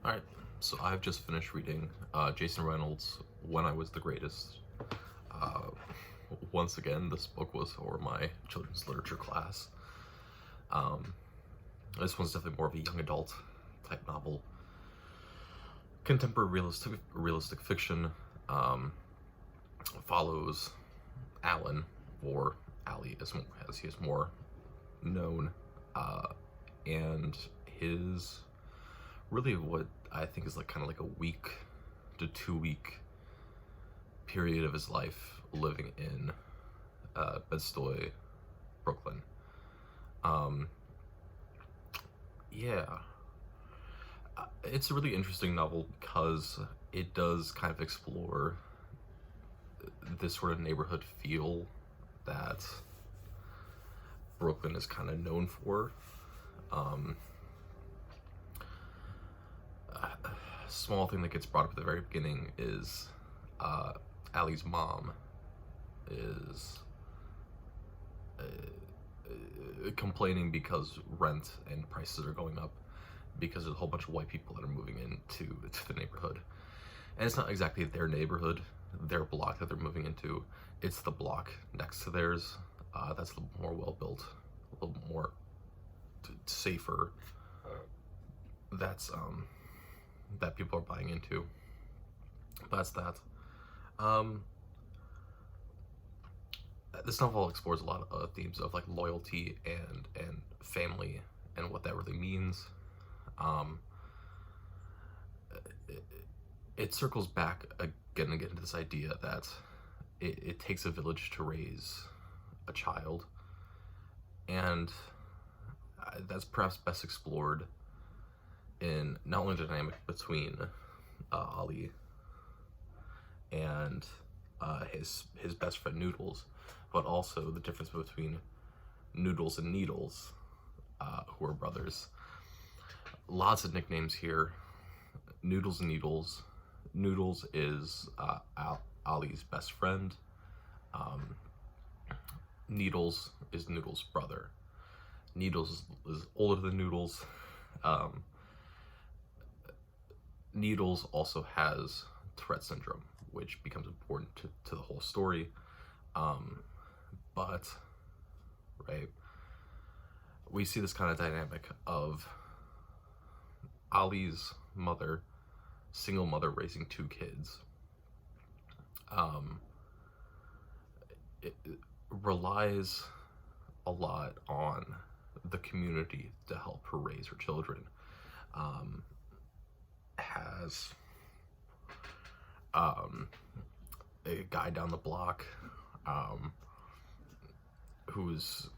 Alright, so I've just finished reading Jason Reynolds' When I Was the Greatest. Uh, Once again, this book was for my children's literature class. This one's definitely more of a young adult type novel. Contemporary realistic fiction. Follows Alan, or Ali as he is more known, and his really what I think is like kind of like a week to 2 week period of his life living in Bed-Stuy, Brooklyn. Yeah, it's a really interesting novel because it does kind of explore this sort of neighborhood feel that Brooklyn is kind of known for. Small thing that gets brought up at the very beginning is Allie's mom is complaining because rent and prices are going up because there's a whole bunch of white people that are moving into the neighborhood. And it's not exactly their neighborhood, their block that they're moving into. It's the block next to theirs. That's a little more well built, a little more safer. That's that people are buying into. That's that. This novel explores a lot of themes of like loyalty and family and what that really means. It circles back again and again to this idea that it takes a village to raise a child, and that's perhaps best explored in not only the dynamic between Ali and his best friend Noodles, but also the difference between Noodles and Needles, who are brothers. Lots of nicknames here. Noodles and Needles. Noodles is Ali's best friend. Needles is Noodles' brother. Needles is older than Noodles. Needles also has Tourette syndrome, which becomes important to the whole story. But, right, we see this kind of dynamic of Ali's mother, single mother raising 2 kids. It relies a lot on the community to help her raise her children. Has a guy down the block who's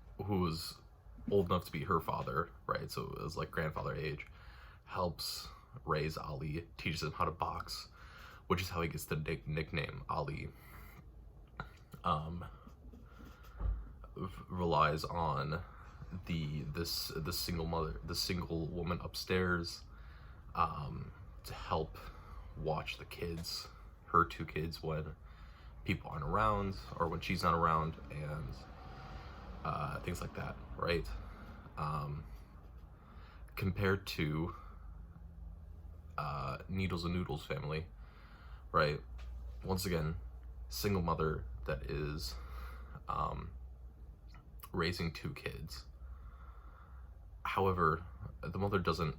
old enough to be her father, right? So it was like grandfather age, helps raise Ali, teaches him how to box, which is how he gets the nickname Ali. Relies on the single woman upstairs to help watch the kids, her 2 kids, when people aren't around or when she's not around, and things like that, right? Compared to Needles and Noodles family, right? Once again, single mother that is raising 2 kids. However, the mother doesn't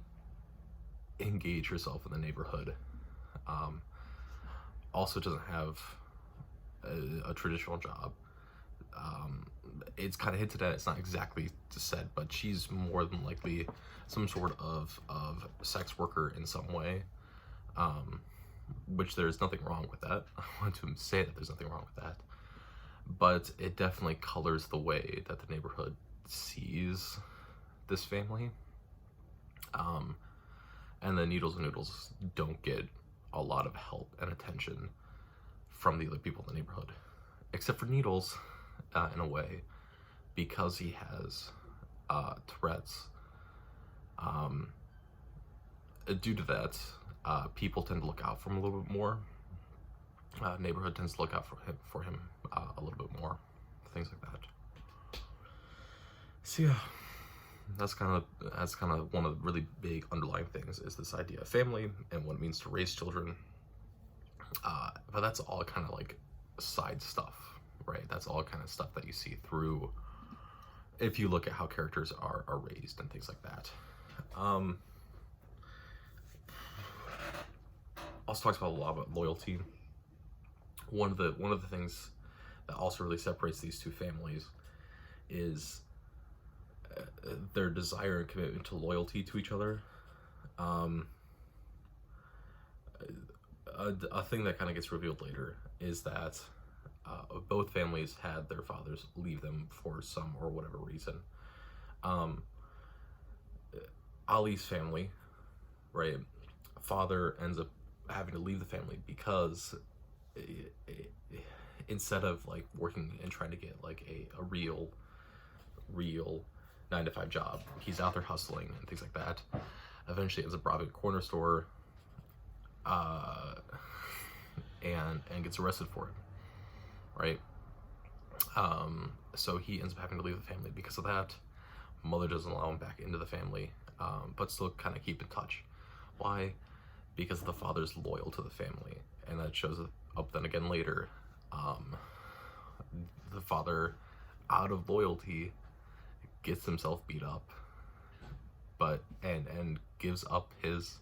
engage herself in the neighborhood. Also doesn't have a traditional job. It's kind of hinted at, it's not exactly said, but she's more than likely some sort of sex worker in some way, which there's nothing wrong with that. I want to say that there's nothing wrong with that, but it definitely colors the way that the neighborhood sees this family. And the Needles and Noodles don't get a lot of help and attention from the other people in the neighborhood, except for Needles, in a way, because he has Tourette's. Due to that, people tend to look out for him a little bit more. Neighborhood tends to look out for him a little bit more. Things like that. So yeah, that's kind of one of the really big underlying things, is this idea of family and what it means to raise children. But that's all kind of like side stuff, right? That's all kind of stuff that you see through if you look at how characters are raised and things like that. Also talks about a lot about loyalty. One of the things that also really separates these two families is their desire and commitment to loyalty to each other. A thing that kind of gets revealed later is that both families had their fathers leave them for some or whatever reason. Ali's family, right? Father ends up having to leave the family because instead of like working and trying to get like a real 9-to-5 job, he's out there hustling and things like that. Eventually ends up robbing a corner store, and gets arrested for it, right? So he ends up having to leave the family because of that. Mother doesn't allow him back into the family, but still kind of keep in touch. Why? Because the father's loyal to the family, and that shows up then again later. The father, out of loyalty, gets himself beat up, but and gives up his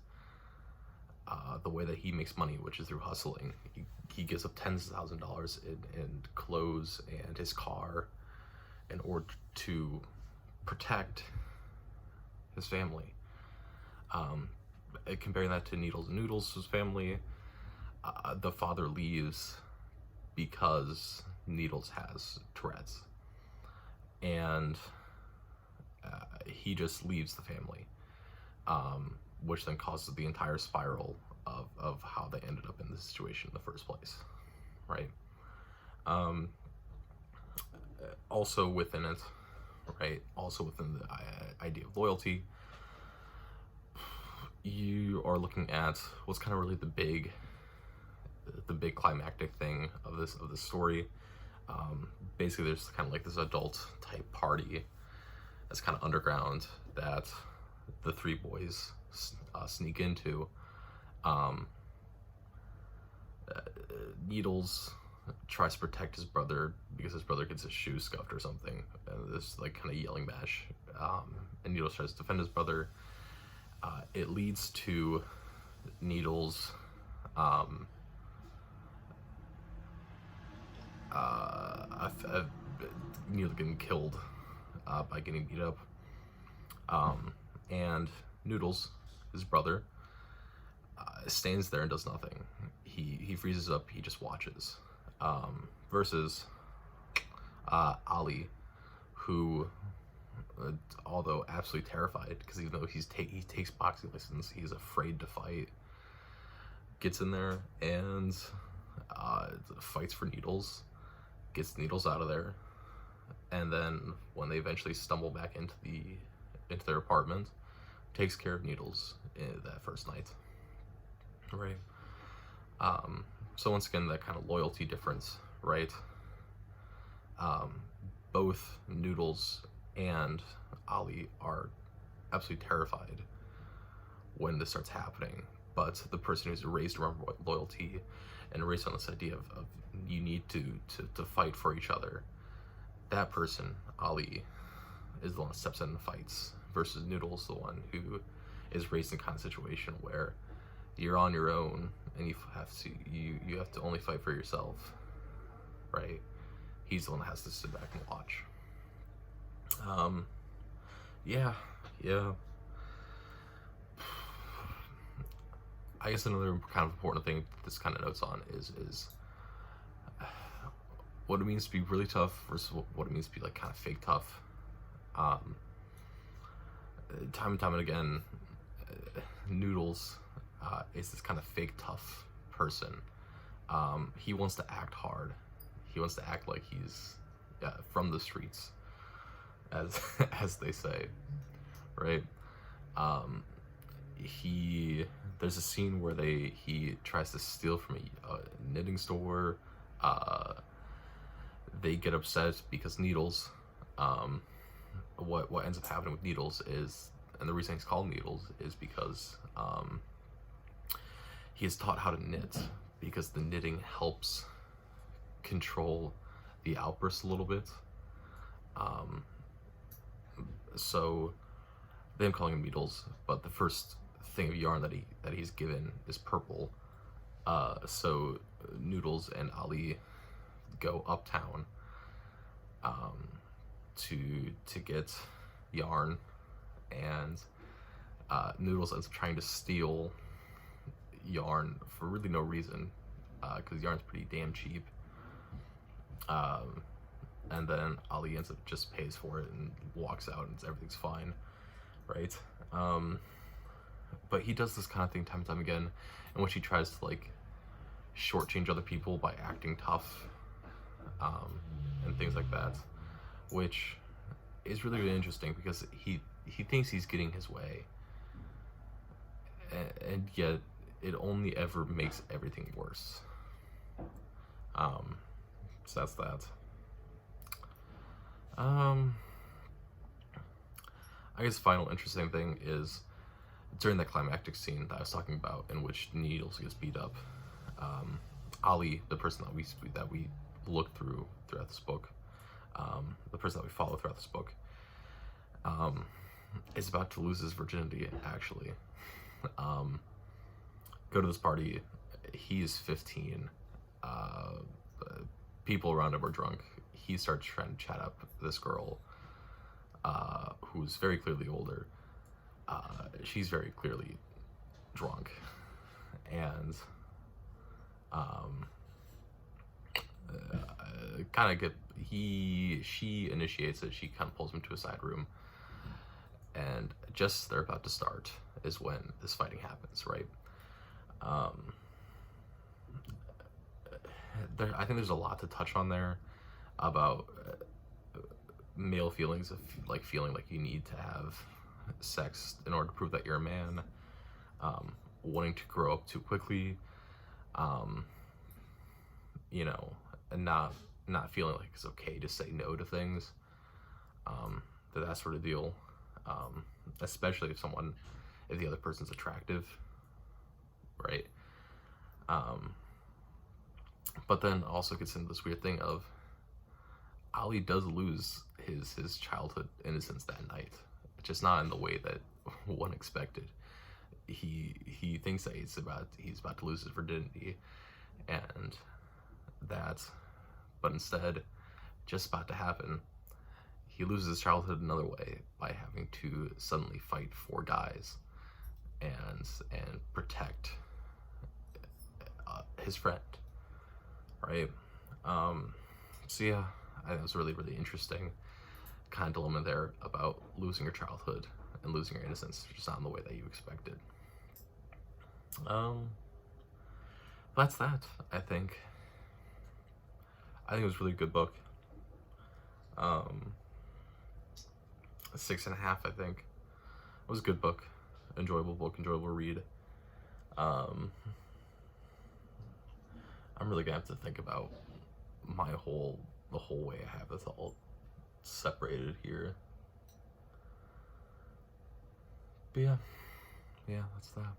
the way that he makes money, which is through hustling. He gives up tens of thousands of dollars in clothes and his car in order to protect his family. Comparing that to Needles and Noodles' family, the father leaves because Needles has Tourette's, and he just leaves the family, which then causes the entire spiral of how they ended up in this situation in the first place, right? Also within it, right? Also within the idea of loyalty, you are looking at what's kind of really the big climactic thing of this story. Basically, there's kind of like this adult type party that's kind of underground that the three boys sneak into. Needles tries to protect his brother because his brother gets his shoes scuffed or something, and this like kind of yelling match. And Needles tries to defend his brother. It leads to Needles Needles getting killed by getting beat up. And Noodles, his brother, stands there and does nothing. He freezes up, he just watches. Versus Ali, who, although absolutely terrified, because even though he takes boxing lessons, he's afraid to fight, gets in there and fights for Needles, gets Needles out of there, and then when they eventually stumble back into their apartment, takes care of Needles that first night, right? So once again, that kind of loyalty difference, right? Both Noodles and Ali are absolutely terrified when this starts happening, but the person who's raised around loyalty and raised on this idea of you need to fight for each other, that person, Ali, is the one that steps in and fights, versus Noodles, the one who is raised in kind of situation where you're on your own and you have to only fight for yourself, right? He's the one that has to sit back and watch. Yeah. I guess another kind of important thing this kind of notes on is what it means to be really tough versus what it means to be like kind of fake tough. Time and time and again, Noodles is this kind of fake tough person. He wants to act hard. He wants to act like he's from the streets, as they say, right? There's a scene where he tries to steal from a knitting store. They get upset because Needles what ends up happening with Needles is, and the reason he's called Needles is because he is taught how to knit, because the knitting helps control the outbursts a little bit. So them calling him Needles, but the first thing of yarn that he's given is purple. So Noodles and Ali go uptown to get yarn, and Noodles ends up trying to steal yarn for really no reason, because yarn's pretty damn cheap. And then Ali ends up just pays for it and walks out, and everything's fine, right? But he does this kind of thing time and time again, in which he tries to like shortchange other people by acting tough, and things like that, which is really, really interesting, because he thinks he's getting his way, and yet it only ever makes everything worse. So that's that. I guess the final interesting thing is during that climactic scene that I was talking about, in which Needles gets beat up. Ali, the person that we look throughout this book, the person that we follow throughout this book, is about to lose his virginity. Actually, go to this party. He's 15. People around him are drunk. He starts trying to chat up this girl, who's very clearly older. She's very clearly drunk, and she initiates it. She kind of pulls him to a side room, and just as they're about to start is when this fighting happens, right? I think there's a lot to touch on there about male feelings of like feeling like you need to have sex in order to prove that you're a man, wanting to grow up too quickly, you know, and not feeling like it's okay to say no to things, that sort of deal, especially if the other person's attractive, right? But then also gets into this weird thing of Ali does lose his childhood innocence that night, just not in the way that one expected. He thinks that he's about to lose his virginity, but instead, just about to happen, he loses his childhood another way by having to suddenly fight 4 guys and protect his friend, right? So yeah, I think it was really, really interesting kind of dilemma there about losing your childhood and losing your innocence, just not in the way that you expected. That's that. I think it was a really good book. 6.5, I think. It was a good book, enjoyable read. I'm really gonna have to think about the whole way I have this all separated here. But yeah, that's that.